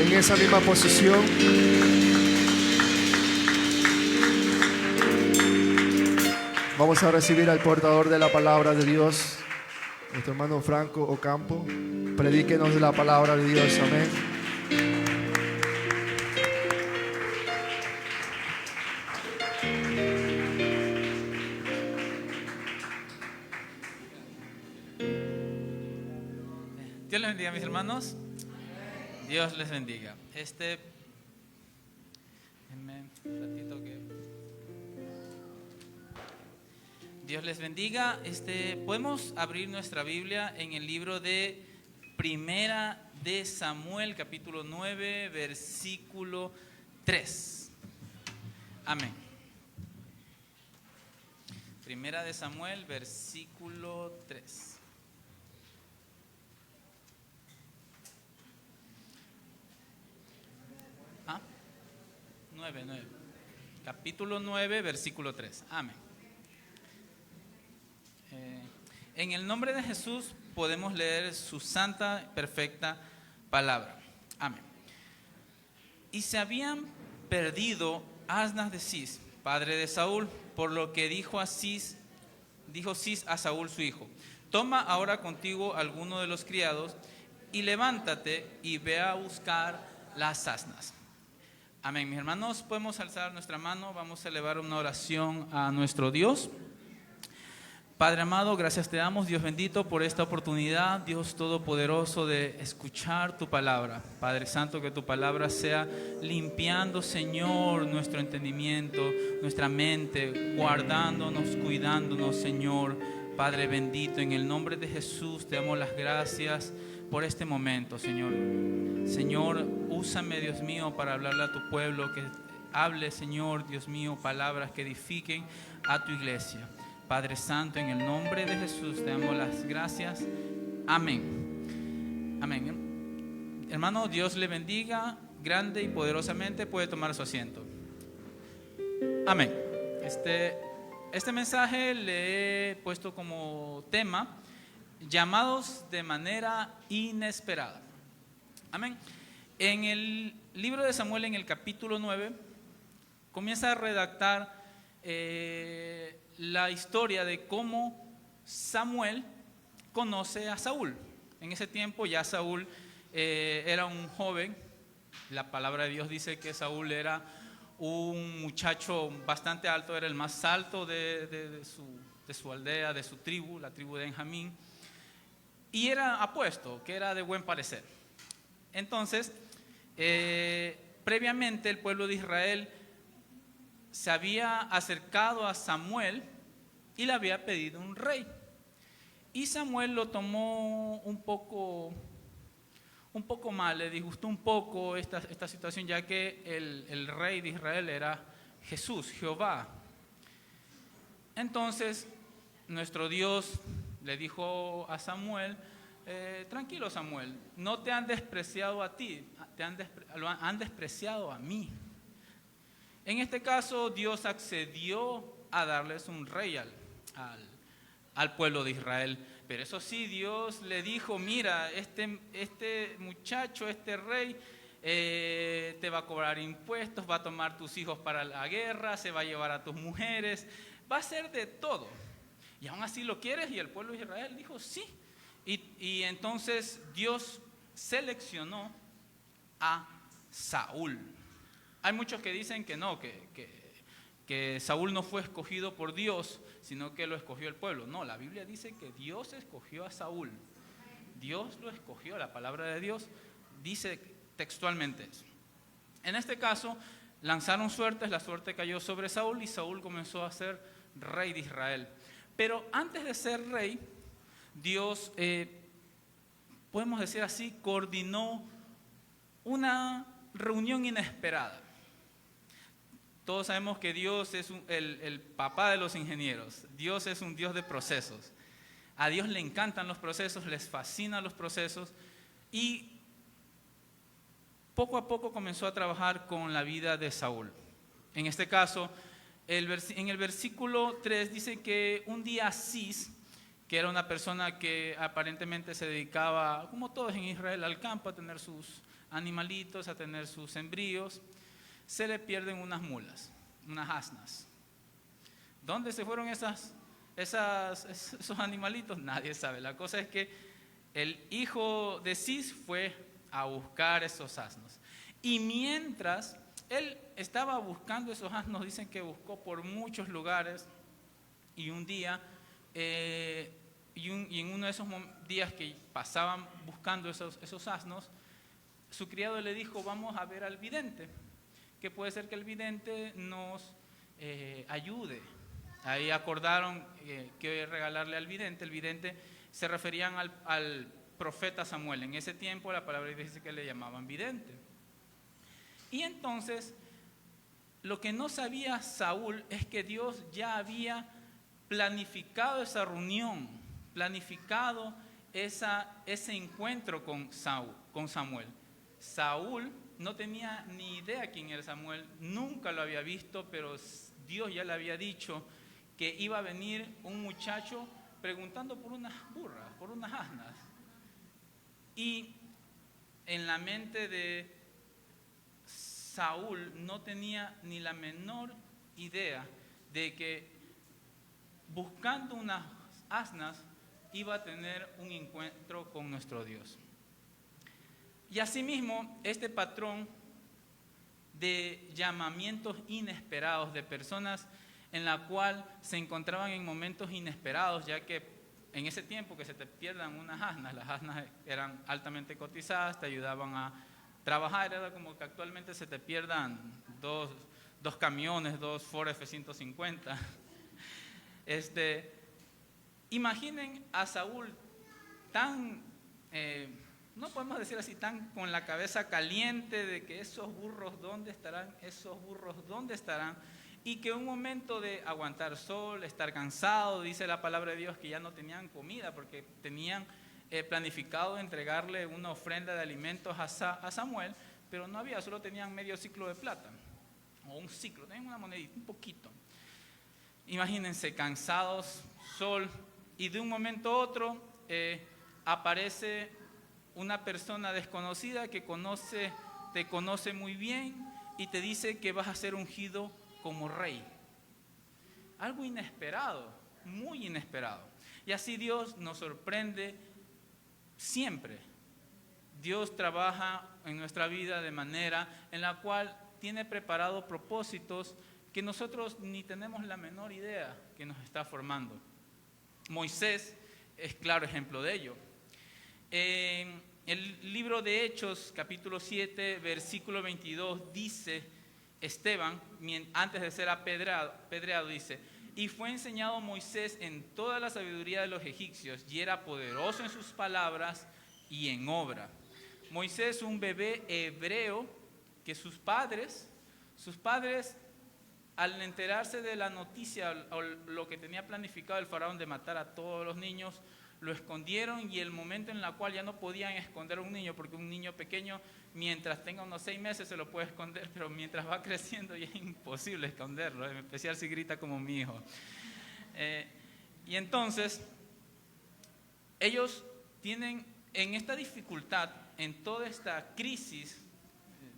en esa misma posición. Vamos a recibir al portador de la palabra de Dios, nuestro hermano Franco Ocampo. Predíquenos la palabra de Dios. Amén. Dios les bendiga, mis hermanos. Dios les bendiga. Déjenme un ratito que Dios les bendiga. Podemos abrir nuestra Biblia en el libro de Primera de Samuel, capítulo 9, versículo 3. Amén. Primera de Samuel, versículo 3. Capítulo 9, versículo 3. Amén. En el nombre de Jesús podemos leer su santa, perfecta palabra. Amén. Y se habían perdido asnas de Cis, padre de Saúl, por lo que dijo Cis a Saúl su hijo: toma ahora contigo alguno de los criados y levántate y ve a buscar las asnas. Amén. Mis hermanos, podemos alzar nuestra mano, vamos a elevar una oración a nuestro Dios. Padre amado, gracias te damos, Dios bendito, por esta oportunidad, Dios todopoderoso, de escuchar tu palabra. Padre santo, que tu palabra sea limpiando, Señor, nuestro entendimiento, nuestra mente, guardándonos, cuidándonos, Señor. Padre bendito, en el nombre de Jesús te damos las gracias por este momento, Señor. Señor, úsame, Dios mío, para hablarle a tu pueblo, que hable, Señor, Dios mío, palabras que edifiquen a tu iglesia. Padre Santo, en el nombre de Jesús te damos las gracias. Amén. Amén. Hermano, Dios le bendiga grande y poderosamente. Puede tomar su asiento. Amén. Este mensaje le he puesto como tema: llamados de manera inesperada. Amén. En el libro de Samuel, en el capítulo 9, comienza a redactar la historia de cómo Samuel conoce a Saúl. En ese tiempo ya Saúl era un joven. La palabra de Dios dice que Saúl era un muchacho bastante alto, era el más alto de su aldea, de su tribu, la tribu de Benjamín, y era apuesto, que era de buen parecer. Entonces, previamente el pueblo de Israel se había acercado a Samuel y le había pedido un rey. Y Samuel lo tomó un poco mal, le disgustó un poco esta situación, ya que el rey de Israel era Jesús, Jehová. Entonces, nuestro Dios le dijo a Samuel: tranquilo, Samuel, no te han despreciado a ti, han despreciado a mí. En este caso, Dios accedió a darles un rey al pueblo de Israel. Pero eso sí, Dios le dijo: mira, este muchacho, este rey, te va a cobrar impuestos, va a tomar tus hijos para la guerra, se va a llevar a tus mujeres, va a hacer de todo. Y aún así lo quieres. Y el pueblo de Israel dijo sí. Y entonces Dios seleccionó a Saúl. Hay muchos que dicen que no, que Saúl no fue escogido por Dios, sino que lo escogió el pueblo. No, la Biblia dice que Dios escogió a Saúl. Dios lo escogió, la palabra de Dios dice textualmente eso. En este caso, lanzaron suertes, la suerte cayó sobre Saúl y Saúl comenzó a ser rey de Israel. Pero antes de ser rey, Dios, podemos decir así, coordinó una reunión inesperada. Todos sabemos que Dios es el papá de los ingenieros. Dios es un Dios de procesos. A Dios le encantan los procesos, les fascinan los procesos, y poco a poco comenzó a trabajar con la vida de Saúl. En este caso, en el versículo 3 dice que un día Cis, que era una persona que aparentemente se dedicaba, como todos en Israel, al campo, a tener sus animalitos, a tener sus sembríos. Se le pierden unas mulas, unas asnas. ¿Dónde se fueron esos animalitos? Nadie sabe. La cosa es que el hijo de Cis fue a buscar esos asnos. Y mientras él estaba buscando esos asnos, dicen que buscó por muchos lugares, y un día, y en uno de esos días que pasaban buscando esos asnos, su criado le dijo: vamos a ver al vidente, que puede ser que el vidente nos ayude. Ahí acordaron que regalarle al vidente. El vidente se referían al profeta Samuel. En ese tiempo la palabra dice que le llamaban vidente. Y entonces, lo que no sabía Saúl es que Dios ya había planificado esa reunión, planificado ese encuentro con Samuel. Saúl no tenía ni idea quién era Samuel, nunca lo había visto, pero Dios ya le había dicho que iba a venir un muchacho preguntando por unas burras, por unas asnas. Y en la mente de Saúl no tenía ni la menor idea de que buscando unas asnas iba a tener un encuentro con nuestro Dios. Y asimismo, este patrón de llamamientos inesperados, de personas en la cual se encontraban en momentos inesperados, ya que en ese tiempo que se te pierdan unas asnas, las asnas eran altamente cotizadas, te ayudaban a trabajar. Era como que actualmente se te pierdan dos camiones, 2 Ford F-150. Imaginen a Saúl tan, no podemos decir así, tan con la cabeza caliente de que esos burros ¿dónde estarán? Esos burros ¿dónde estarán? Y que un momento de aguantar sol, estar cansado, dice la palabra de Dios que ya no tenían comida porque tenían planificado entregarle una ofrenda de alimentos a Samuel, pero no había, solo tenían medio ciclo de plata, o un ciclo, tenían una monedita, un poquito. Imagínense, cansados, sol, y de un momento a otro aparece una persona desconocida que te conoce muy bien y te dice que vas a ser ungido como rey. Algo inesperado, muy inesperado. Y así Dios nos sorprende siempre. Dios trabaja en nuestra vida de manera en la cual tiene preparado propósitos que nosotros ni tenemos la menor idea que nos está formando. Moisés es claro ejemplo de ello. En el libro de Hechos, capítulo 7, versículo 22, dice Esteban, antes de ser apedreado, dice: y fue enseñado Moisés en toda la sabiduría de los egipcios, y era poderoso en sus palabras y en obra. Moisés, un bebé hebreo, que sus padres, al enterarse de la noticia o lo que tenía planificado el faraón de matar a todos los niños, lo escondieron, y el momento en el cual ya no podían esconder a un niño, porque un niño pequeño, mientras tenga unos 6 meses se lo puede esconder, pero mientras va creciendo ya es imposible esconderlo, en especial si grita como mi hijo. Y entonces, ellos tienen en esta dificultad, en toda esta crisis,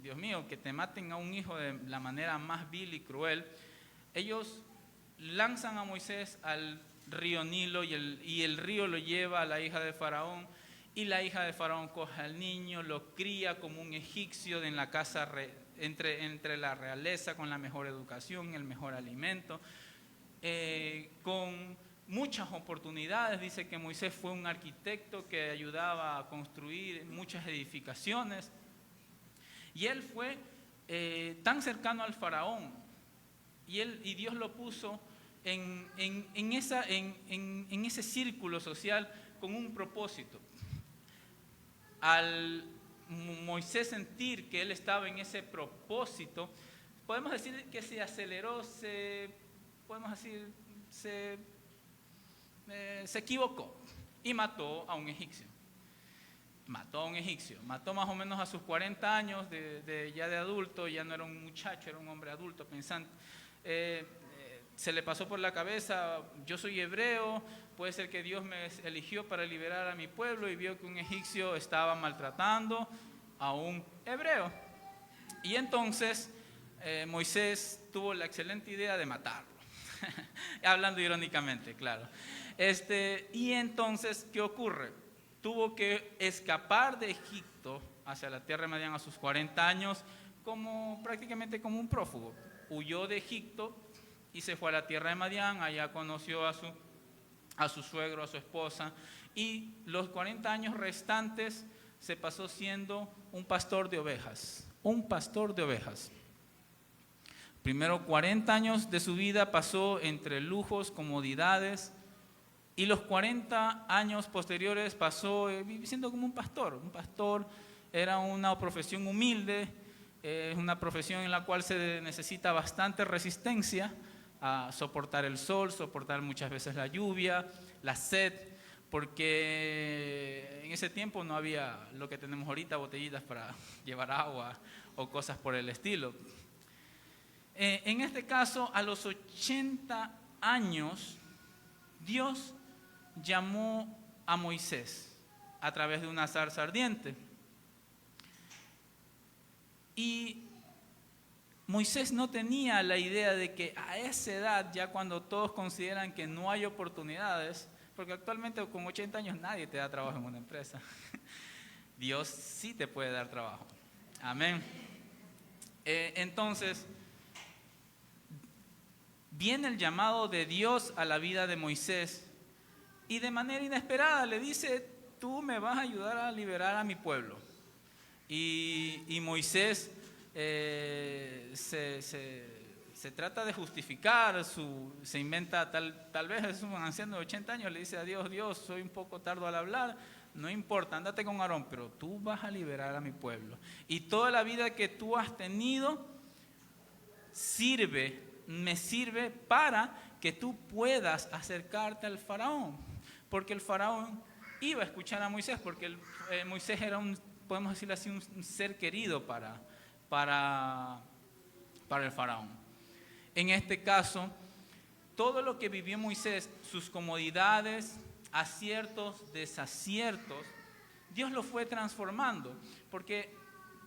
Dios mío, que te maten a un hijo de la manera más vil y cruel, ellos lanzan a Moisés al río Nilo, y el río lo lleva a la hija de Faraón, y la hija de Faraón coge al niño, lo cría como un egipcio en la casa, entre la realeza, con la mejor educación, el mejor alimento, con muchas oportunidades. Dice que Moisés fue un arquitecto que ayudaba a construir muchas edificaciones, y él fue tan cercano al Faraón, y Dios lo puso en ese círculo social con un propósito. Al Moisés sentir que él estaba en ese propósito, podemos decir que se aceleró, se equivocó y mató a un egipcio. Mató más o menos a sus 40 años, ya de adulto, ya no era un muchacho, era un hombre adulto pensante. Se le pasó por la cabeza: yo soy hebreo, puede ser que Dios me eligió para liberar a mi pueblo y vio que un egipcio estaba maltratando a un hebreo. Y entonces Moisés tuvo la excelente idea de matarlo. Hablando irónicamente, claro. Y entonces, ¿qué ocurre? Tuvo que escapar de Egipto hacia la tierra de Madián a sus 40 años, prácticamente como un prófugo. Huyó de Egipto y se fue a la tierra de Madián. Allá conoció a su suegro, a su esposa, y los 40 años restantes se pasó siendo un pastor de ovejas. Un pastor de ovejas. Primero 40 años de su vida pasó entre lujos, comodidades, y los 40 años posteriores pasó siendo como un pastor. Un pastor era una profesión humilde, es una profesión en la cual se necesita bastante resistencia a soportar el sol, soportar muchas veces la lluvia, la sed, porque en ese tiempo no había lo que tenemos ahorita, botellitas para llevar agua o cosas por el estilo. En este caso, a los 80 años, Dios llamó a Moisés a través de una zarza ardiente. Y Moisés no tenía la idea de que a esa edad, ya cuando todos consideran que no hay oportunidades, porque actualmente con 80 años nadie te da trabajo en una empresa, Dios sí te puede dar trabajo. Amén. Entonces, viene el llamado de Dios a la vida de Moisés y de manera inesperada le dice: tú me vas a ayudar a liberar a mi pueblo. Y Moisés se trata de justificar, se inventa, tal vez es un anciano de 80 años, le dice a Dios: Dios, soy un poco tardo al hablar, no importa, ándate con Aarón, pero tú vas a liberar a mi pueblo. Y toda la vida que tú has tenido me sirve para que tú puedas acercarte al faraón, porque el faraón iba a escuchar a Moisés, porque Moisés era podemos decirlo así, un ser querido para el faraón. En este caso, todo lo que vivió Moisés, sus comodidades, aciertos, desaciertos, Dios lo fue transformando, porque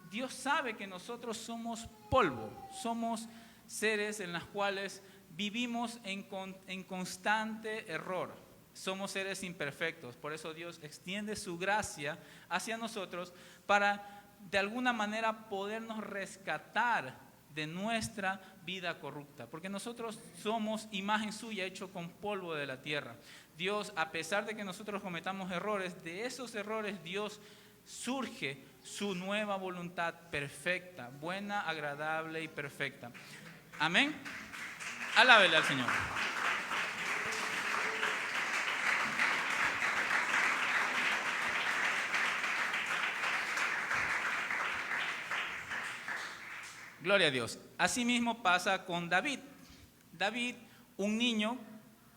Dios sabe que nosotros somos polvo, somos seres en los cuales vivimos en constante error. Somos seres imperfectos, por eso Dios extiende su gracia hacia nosotros para de alguna manera podernos rescatar de nuestra vida corrupta, porque nosotros somos imagen suya, hecho con polvo de la tierra. Dios, a pesar de que nosotros cometamos errores, de esos errores Dios surge su nueva voluntad perfecta, buena, agradable y perfecta. Amén. Alábele al Señor. Gloria a Dios. Asimismo pasa con David. David, un niño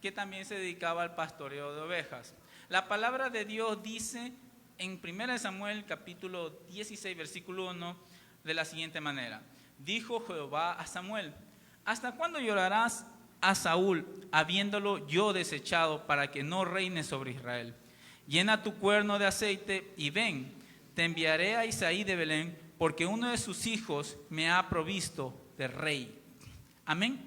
que también se dedicaba al pastoreo de ovejas. La palabra de Dios dice en 1 Samuel capítulo 16 versículo 1 de la siguiente manera: dijo Jehová a Samuel: ¿hasta cuándo llorarás a Saúl, habiéndolo yo desechado, para que no reine sobre Israel? Llena tu cuerno de aceite y ven, te enviaré a Isaí de Belén, porque uno de sus hijos me ha provisto de rey. Amén.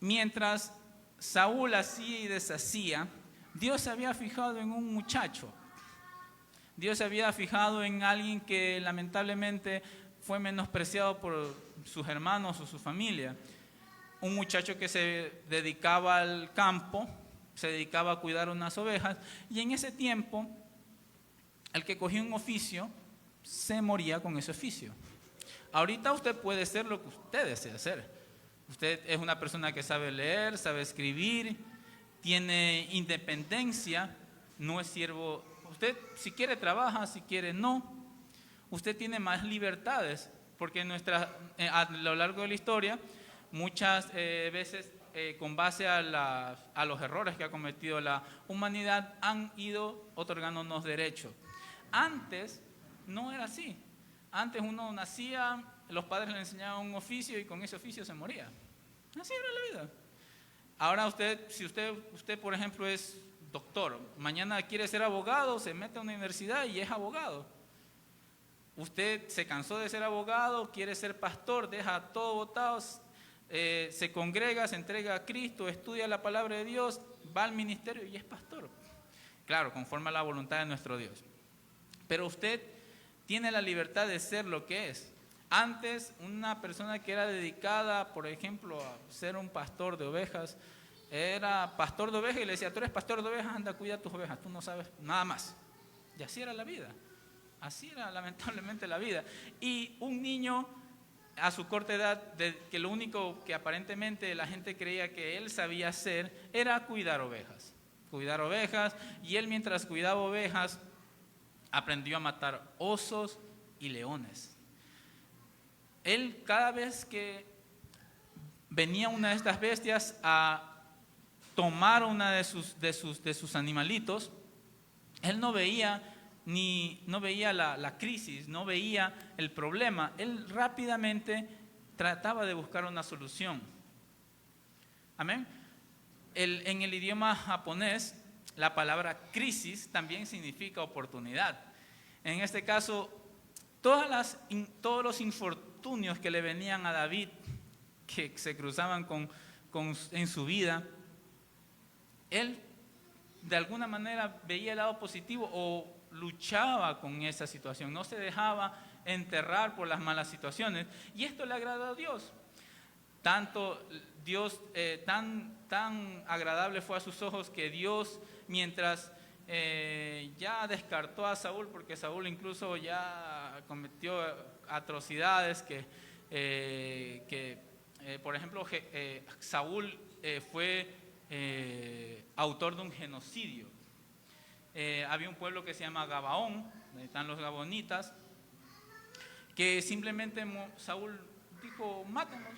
Mientras Saúl hacía y deshacía, Dios se había fijado en un muchacho. Dios se había fijado en alguien que lamentablemente fue menospreciado por sus hermanos o su familia. Un muchacho que se dedicaba al campo, se dedicaba a cuidar unas ovejas, y en ese tiempo, el que cogía un oficio, se moría con ese oficio. Ahorita usted puede ser lo que usted desea hacer. Usted es una persona que sabe leer, sabe escribir, tiene independencia, no es siervo. Usted si quiere trabaja, si quiere no. Usted tiene más libertades, porque a lo largo de la historia, muchas veces con base a los errores que ha cometido la humanidad, han ido otorgándonos derechos. Antes no era así. Antes uno nacía, los padres le enseñaban un oficio y con ese oficio se moría. Así era la vida. Ahora si usted por ejemplo es doctor, mañana quiere ser abogado, se mete a una universidad y es abogado. Usted se cansó de ser abogado, quiere ser pastor, deja todo botado, se congrega, se entrega a Cristo, estudia la palabra de Dios, va al ministerio y es pastor. Claro, conforme a la voluntad de nuestro Dios. Pero usted tiene la libertad de ser lo que es. Antes, una persona que era dedicada, por ejemplo, a ser un pastor de ovejas, era pastor de ovejas y le decía, tú eres pastor de ovejas, anda, cuida tus ovejas, tú no sabes nada más. Y así era la vida. Así era lamentablemente la vida. Y un niño a su corta edad, que lo único que aparentemente la gente creía que él sabía hacer era cuidar ovejas. Cuidar ovejas, y él mientras cuidaba ovejas aprendió a matar osos y leones. Él cada vez que venía una de estas bestias a tomar una de sus animalitos, él no veía la crisis, no veía el problema. Él rápidamente trataba de buscar una solución. Amén. En el idioma japonés, la palabra crisis también significa oportunidad. En este caso, todos los infortunios que le venían a David, que se cruzaban en su vida, él de alguna manera veía el lado positivo o luchaba con esa situación, no se dejaba enterrar por las malas situaciones, y esto le agradó a Dios. Tanto Dios, tan agradable fue a sus ojos que Dios, mientras ya descartó a Saúl, porque Saúl incluso ya cometió atrocidades por ejemplo, Saúl fue autor de un genocidio. Había un pueblo que se llama Gabaón, donde están los gabonitas, que simplemente Saúl dijo, mátenos,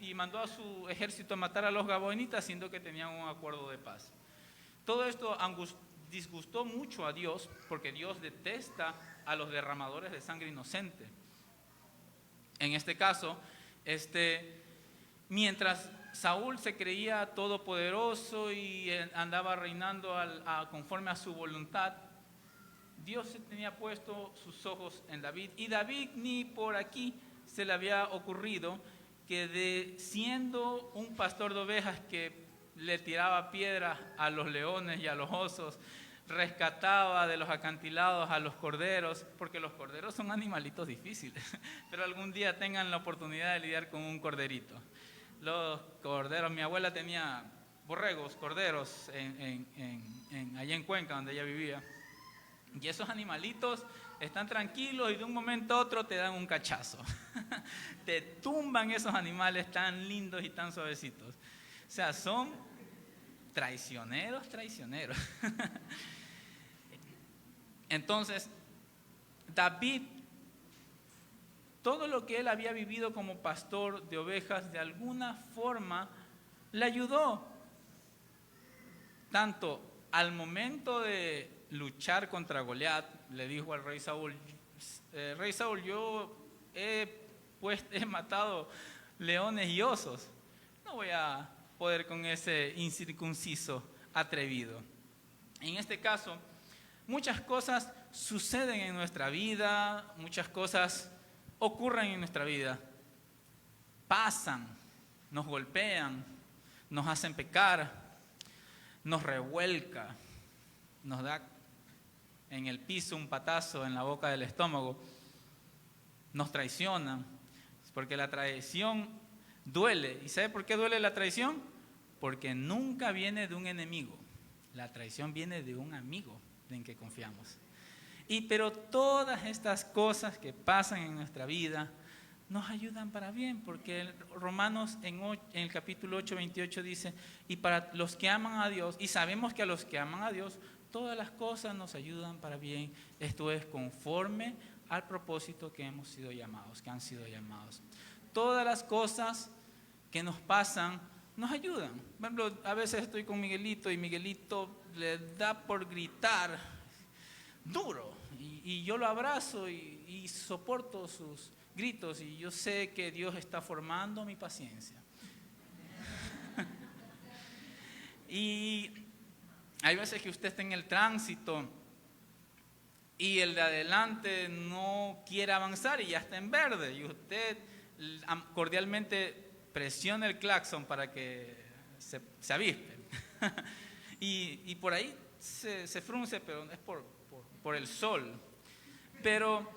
y mandó a su ejército a matar a los gabonitas, siendo que tenían un acuerdo de paz. Todo esto disgustó mucho a Dios, porque Dios detesta a los derramadores de sangre inocente. En este caso, mientras Saúl se creía todopoderoso y andaba reinando conforme a su voluntad, Dios tenía puesto sus ojos en David, y David ni por aquí se le había ocurrido que siendo un pastor de ovejas que le tiraba piedras a los leones y a los osos, rescataba de los acantilados a los corderos, porque los corderos son animalitos difíciles, pero algún día tengan la oportunidad de lidiar con un corderito. Los corderos, mi abuela tenía borregos, corderos allá en Cuenca, donde ella vivía, y esos animalitos están tranquilos y de un momento a otro te dan un cachazo. Te tumban esos animales tan lindos y tan suavecitos. O sea, son traicioneros. Entonces, David, todo lo que él había vivido como pastor de ovejas, de alguna forma le ayudó. Tanto al momento de luchar contra Goliat, le dijo al rey Saúl, rey Saúl, yo he matado leones y osos, no voy a poder con ese incircunciso atrevido. En este caso, muchas cosas suceden en nuestra vida, muchas cosas ocurren en nuestra vida, pasan, nos golpean, nos hacen pecar, nos revuelca, nos da en el piso un patazo en la boca del estómago, nos traicionan, porque la traición duele. ¿Y sabe por qué duele la traición? Porque nunca viene de un enemigo, la traición viene de un amigo en que confiamos. Pero todas estas cosas que pasan en nuestra vida nos ayudan para bien, porque Romanos en el capítulo 8, 28 dice, y para los que aman a Dios, y sabemos que a los que aman a Dios, todas las cosas nos ayudan para bien. Esto es conforme al propósito que han sido llamados. Todas las cosas que nos pasan nos ayudan. Por ejemplo, a veces estoy con Miguelito y Miguelito le da por gritar duro, y yo lo abrazo y soporto sus gritos, y yo sé que Dios está formando mi paciencia. Y hay veces que usted está en el tránsito y el de adelante no quiere avanzar y ya está en verde. Y usted cordialmente presiona el claxon para que se avispe. y por ahí se frunce, pero es por el sol. Pero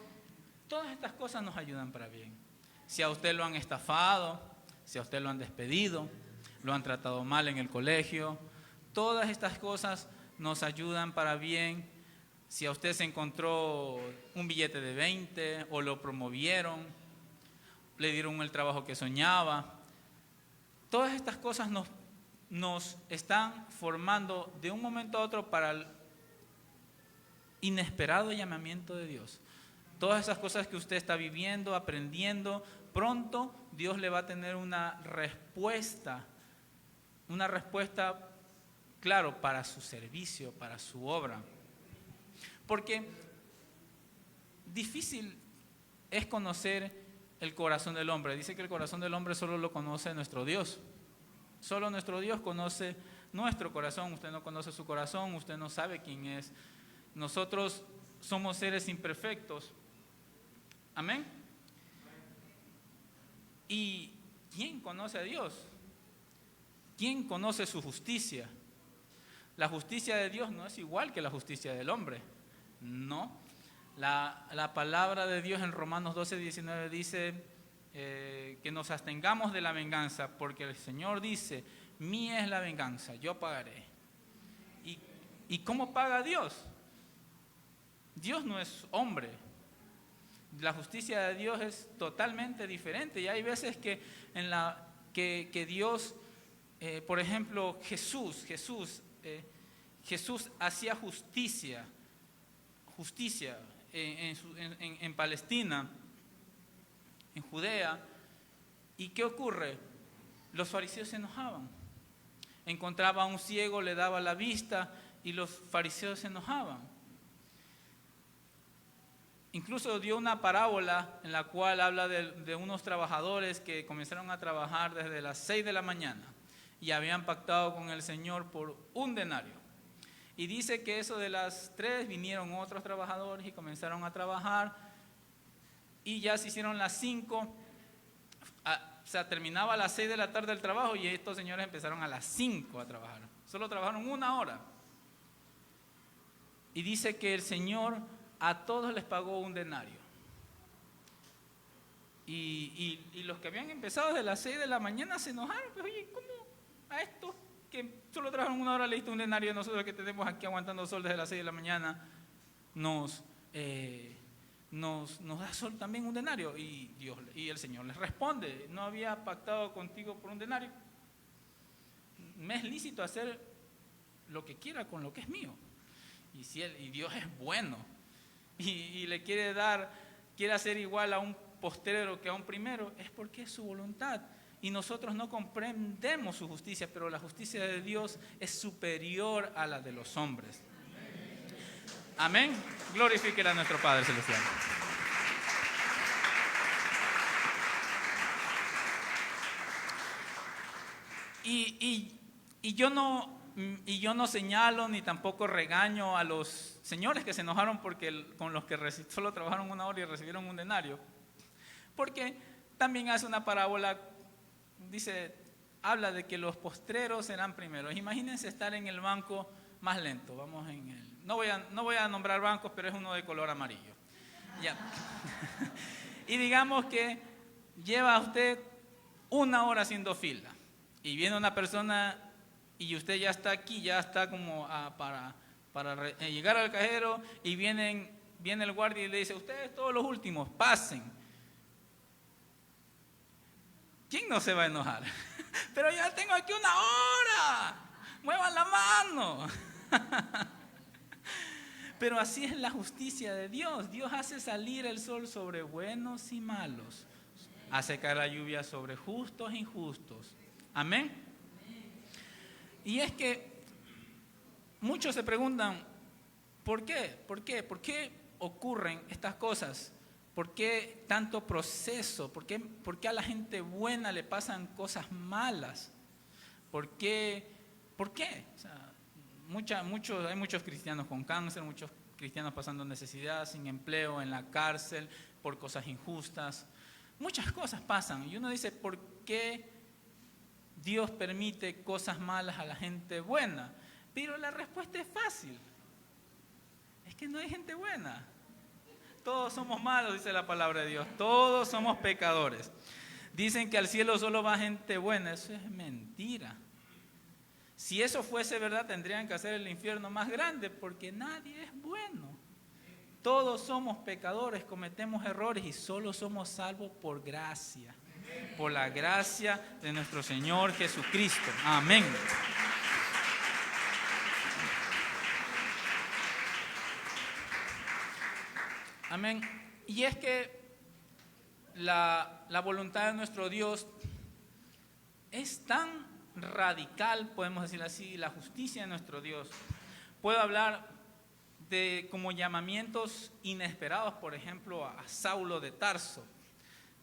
todas estas cosas nos ayudan para bien. Si a usted lo han estafado, si a usted lo han despedido, lo han tratado mal en el colegio, todas estas cosas nos ayudan para bien. Si a usted se encontró un billete de 20 o lo promovieron, le dieron el trabajo que soñaba, todas estas cosas nos están formando de un momento a otro para el inesperado llamamiento de Dios. Todas esas cosas que usted está viviendo, aprendiendo, pronto Dios le va a tener una respuesta, claro, para su servicio, para su obra. Porque difícil es conocer el corazón del hombre. Dice que el corazón del hombre solo lo conoce nuestro Dios. Solo nuestro Dios conoce nuestro corazón. Usted no conoce su corazón, usted no sabe quién es. Nosotros somos seres imperfectos. Amén. ¿Y quién conoce a Dios? ¿Quién conoce su justicia? La justicia de Dios no es igual que la justicia del hombre. No. La palabra de Dios en Romanos 12:19 dice que nos abstengamos de la venganza, porque el Señor dice: mía es la venganza, yo pagaré. ¿Y cómo paga Dios? Dios no es hombre. La justicia de Dios es totalmente diferente. Y hay veces que Dios, por ejemplo, Jesús hacía justicia en Palestina, en Judea. ¿Y qué ocurre? Los fariseos se enojaban. Encontraba a un ciego, le daba la vista y los fariseos se enojaban. Incluso dio una parábola en la cual habla de unos trabajadores que comenzaron a trabajar desde las 6 de la mañana y habían pactado con el Señor por un denario. Y dice que eso de las 3 vinieron otros trabajadores y comenzaron a trabajar, y ya se hicieron las 5, o sea, terminaba a las 6 de la tarde el trabajo y estos señores empezaron a las 5 a trabajar. Solo trabajaron 1 hora. Y dice que el Señor a todos les pagó un denario. Y los que habían empezado desde las 6 de la mañana se enojaron. Pues, oye, ¿cómo a estos que solo trabajaron 1 hora le diste un denario a nosotros que tenemos aquí aguantando sol desde las 6 de la mañana? Nos da sol también un denario. Y el Señor les responde: ¿no había pactado contigo por un denario? Me es lícito hacer lo que quiera con lo que es mío. Y Dios es bueno. Y le quiere hacer igual a un postrero que a un primero, es porque es su voluntad. Y nosotros no comprendemos su justicia, pero la justicia de Dios es superior a la de los hombres. Amén. Glorifiquen a nuestro Padre Celestial. Y yo no señalo ni tampoco regaño a los señores que se enojaron con los que solo trabajaron 1 hora y recibieron un denario. Porque también hace una parábola, habla de que los postreros serán primeros. Imagínense estar en el banco más lento. No voy a nombrar bancos, pero es uno de color amarillo. Ya. Y digamos que lleva usted 1 hora haciendo fila. Y viene una persona y usted ya está aquí, ya está como para llegar al cajero, y viene el guardia y le dice: ustedes todos los últimos, pasen. ¿Quién no se va a enojar? Pero ya tengo aquí 1 hora, muevan la mano. Pero así es la justicia de Dios. Dios hace salir el sol sobre buenos y malos, hace caer la lluvia sobre justos e injustos. Amén. Y es que muchos se preguntan: ¿por qué? ¿Por qué ocurren estas cosas? ¿Por qué tanto proceso? ¿Por qué a la gente buena le pasan cosas malas? ¿Por qué ¿Por qué? O sea, hay muchos cristianos con cáncer, muchos cristianos pasando necesidad, sin empleo, en la cárcel, por cosas injustas. Muchas cosas pasan y uno dice, ¿por qué Dios permite cosas malas a la gente buena? Pero la respuesta es fácil. Es que no hay gente buena. Todos somos malos, dice la palabra de Dios. Todos somos pecadores. Dicen que al cielo solo va gente buena. Eso es mentira. Si eso fuese verdad, tendrían que hacer el infierno más grande, porque nadie es bueno. Todos somos pecadores, cometemos errores y solo somos salvos por gracia. Por la gracia de nuestro Señor Jesucristo. Amén. Amén. Y es que la voluntad de nuestro Dios es tan radical, podemos decir así, la justicia de nuestro Dios. Puedo hablar de como llamamientos inesperados, por ejemplo, a Saulo de Tarso.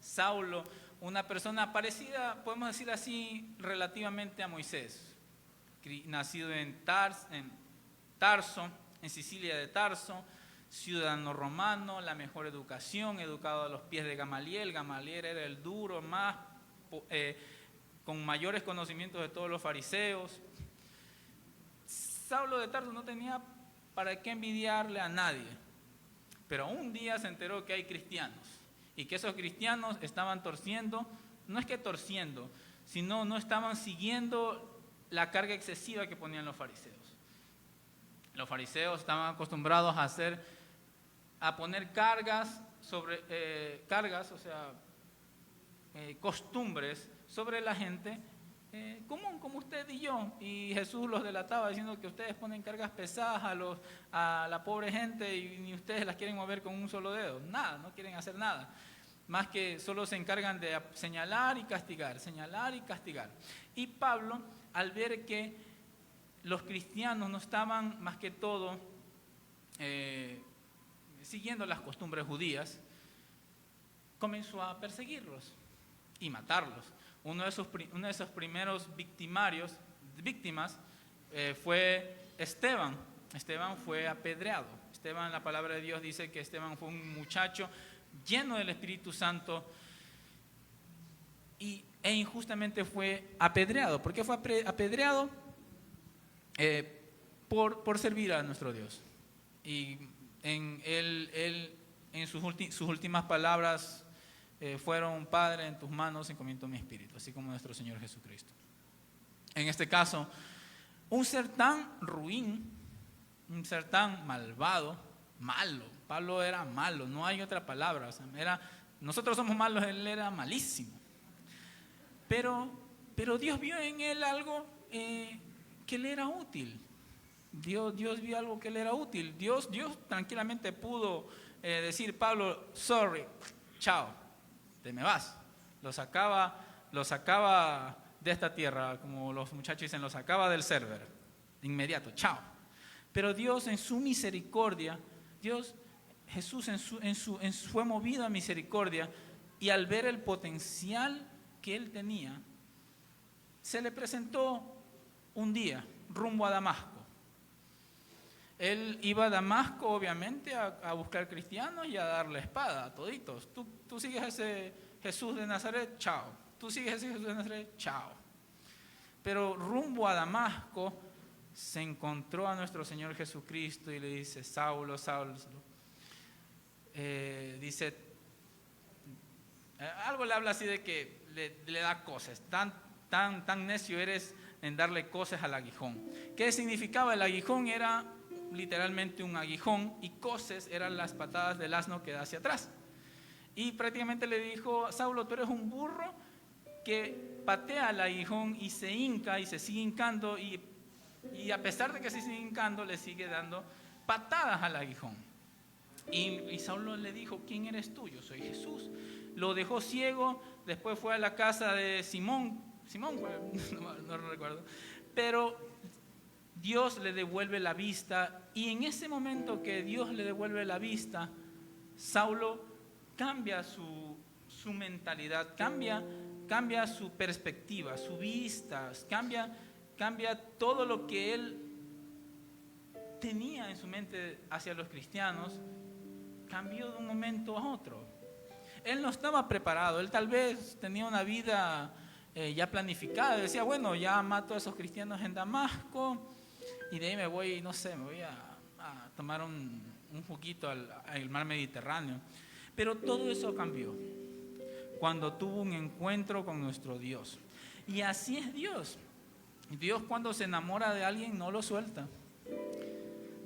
Saulo, una persona parecida, podemos decir así, relativamente a Moisés, nacido en Tarso, en Sicilia de Tarso, ciudadano romano, la mejor educación, educado a los pies de Gamaliel. Gamaliel era el duro, más con mayores conocimientos de todos los fariseos. Saulo de Tarso no tenía para qué envidiarle a nadie, pero un día se enteró que hay cristianos y que esos cristianos estaban torciendo, no es que torciendo, sino no estaban siguiendo la carga excesiva que ponían los fariseos. Los fariseos estaban acostumbrados a poner cargas sobre costumbres sobre la gente común como usted y yo, y Jesús los delataba diciendo que ustedes ponen cargas pesadas a la pobre gente y ni ustedes las quieren mover con un solo dedo, nada, no quieren hacer nada, más que solo se encargan de señalar y castigar. Y Pablo, al ver que los cristianos no estaban más que todo siguiendo las costumbres judías, comenzó a perseguirlos y matarlos. Uno de esos primeros víctimas fue Esteban. Esteban fue apedreado. Esteban, la palabra de Dios dice que Esteban fue un muchacho lleno del Espíritu Santo e injustamente fue apedreado. ¿Por qué fue apedreado? Por servir a nuestro Dios. Y en sus últimas palabras fueron: Padre, en tus manos encomiendo mi espíritu, así como nuestro Señor Jesucristo. En este caso, un ser tan ruin, un ser tan malo, Pablo era malo, no hay otra palabra, o sea, nosotros somos malos, él era malísimo, pero Dios vio en él algo que le era útil. Dios vio algo que le era útil. Dios tranquilamente pudo decir: Pablo, sorry, chao, te me vas. Lo sacaba de esta tierra, como los muchachos dicen, lo sacaba del server, de inmediato, chao. Pero Dios en su misericordia, Jesús fue movido a misericordia, y al ver el potencial que él tenía, se le presentó un día rumbo a Damasco. Él iba a Damasco, obviamente, a buscar cristianos y a darle espada a toditos. Tú sigues a ese Jesús de Nazaret, chao. Tú sigues a ese Jesús de Nazaret, chao. Pero rumbo a Damasco se encontró a nuestro Señor Jesucristo y le dice: Saulo, Saulo. Dice, algo le habla así de que le da cosas. Tan necio eres en darle cosas al aguijón. ¿Qué significaba? El aguijón era literalmente un aguijón, y coces eran las patadas del asno que da hacia atrás. Y prácticamente le dijo: Saulo, tú eres un burro que patea al aguijón y se hinca y se sigue hincando, y a pesar de que se sigue hincando, le sigue dando patadas al aguijón. Y Saulo le dijo: ¿quién eres tú? Yo soy Jesús. Lo dejó ciego. Después fue a la casa de Simón, no recuerdo, pero Dios le devuelve la vista, y en ese momento que Dios le devuelve la vista, Saulo cambia su mentalidad, cambia su perspectiva, su vista, cambia cambia todo lo que él tenía en su mente hacia los cristianos, cambió de un momento a otro. Él no estaba preparado, él tal vez tenía una vida ya planificada, decía, bueno, ya mato a esos cristianos en Damasco y de ahí me voy, no sé, me voy a tomar un juguito al mar Mediterráneo. Pero todo eso cambió cuando tuvo un encuentro con nuestro Dios. Y así es Dios. Dios, cuando se enamora de alguien, no lo suelta.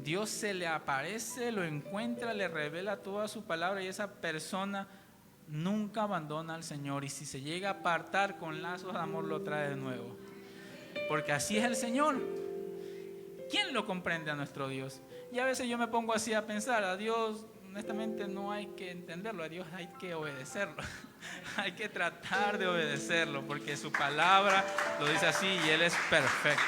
Dios se le aparece, lo encuentra, le revela toda su palabra y esa persona nunca abandona al Señor. Y si se llega a apartar, con lazos de amor lo trae de nuevo. Porque así es el Señor. ¿Quién lo comprende a nuestro Dios? Y a veces yo me pongo así a pensar, a Dios honestamente no hay que entenderlo, a Dios hay que obedecerlo. Hay que tratar de obedecerlo, porque su palabra lo dice así y Él es perfecto.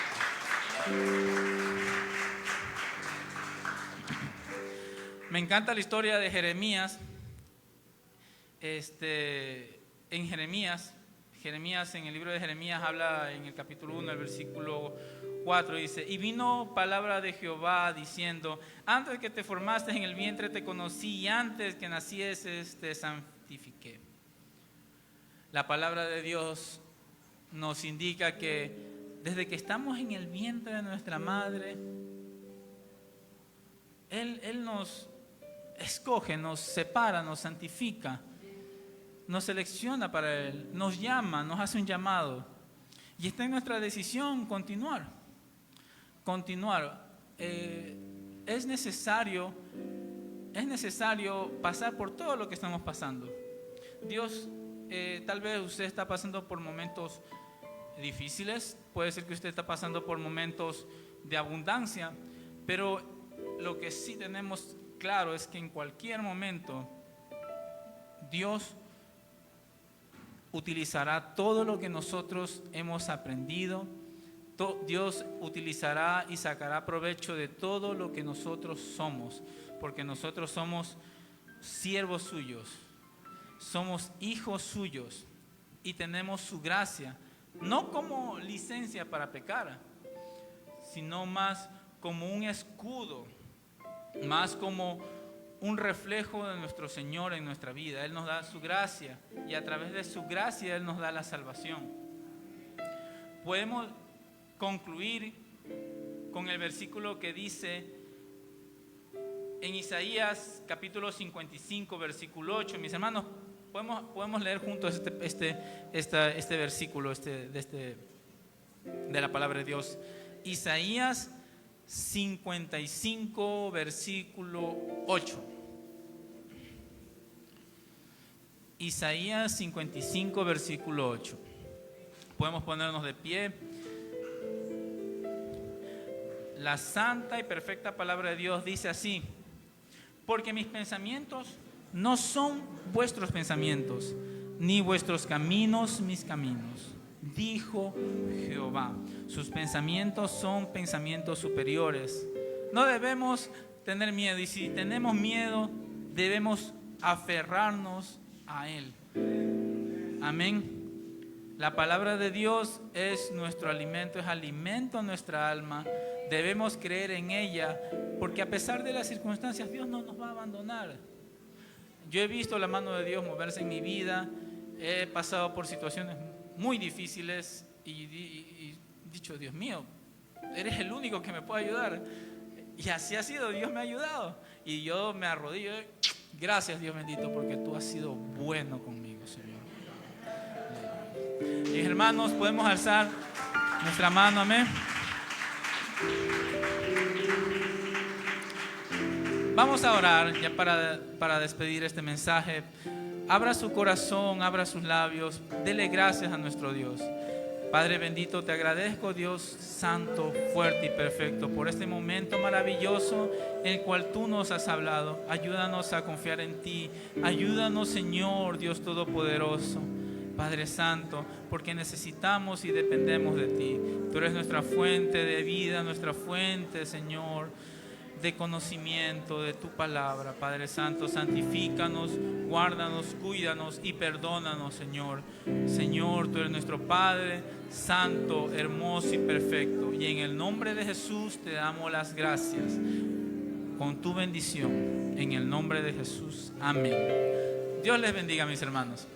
Me encanta la historia de Jeremías. En Jeremías en el libro de Jeremías habla en el capítulo 1, el versículo 4, dice: y vino palabra de Jehová diciendo, antes que te formaste en el vientre te conocí, y antes que nacieses te santifiqué. La palabra de Dios nos indica que desde que estamos en el vientre de nuestra madre, Él nos escoge, nos separa, nos santifica, nos selecciona para Él, nos llama, nos hace un llamado. Y está en nuestra decisión continuar. Es necesario pasar por todo lo que estamos pasando. Dios, tal vez usted está pasando por momentos difíciles, puede ser que usted está pasando por momentos de abundancia, pero lo que sí tenemos claro es que en cualquier momento Dios utilizará todo lo que nosotros hemos aprendido. Dios utilizará y sacará provecho de todo lo que nosotros somos, porque nosotros somos siervos suyos, somos hijos suyos y tenemos su gracia, no como licencia para pecar, sino más como un escudo, más como un reflejo de nuestro Señor en nuestra vida. Él nos da su gracia y a través de su gracia Él nos da la salvación. Podemos concluir con el versículo que dice en Isaías capítulo 55 versículo 8. Mis hermanos, podemos leer juntos este versículo de la palabra de Dios. Isaías 55 versículo 8. Isaías 55 versículo 8. Podemos ponernos de pie. La santa y perfecta palabra de Dios dice así: porque mis pensamientos no son vuestros pensamientos, ni vuestros caminos mis caminos, dijo Jehová. Sus pensamientos son pensamientos superiores. No debemos tener miedo, y si tenemos miedo, debemos aferrarnos a Él. Amén. La palabra de Dios es nuestro alimento, es alimento a nuestra alma. Debemos creer en ella, porque a pesar de las circunstancias, Dios no nos va a abandonar. Yo he visto la mano de Dios moverse en mi vida, he pasado por situaciones muy difíciles y dicho, Dios mío, eres el único que me puede ayudar. Y así ha sido, Dios me ha ayudado. Y yo me arrodillo, gracias Dios bendito, porque tú has sido bueno conmigo, Señor. Mis hermanos, podemos alzar nuestra mano, amén. Vamos a orar ya para despedir este mensaje. Abra su corazón, abra sus labios, dele gracias a nuestro Dios. Padre bendito, te agradezco, Dios santo, fuerte y perfecto, por este momento maravilloso en el cual tú nos has hablado. Ayúdanos a confiar en ti. Ayúdanos, Señor, Dios todopoderoso, Padre santo, porque necesitamos y dependemos de ti. Tú eres nuestra fuente de vida, nuestra fuente, Señor, de conocimiento de tu palabra. Padre santo, santifícanos, Guárdanos, cuídanos y perdónanos, Señor. Señor, tú eres nuestro Padre, santo, hermoso y perfecto. Y en el nombre de Jesús te damos las gracias. Con tu bendición, en el nombre de Jesús. Amén. Dios les bendiga, mis hermanos.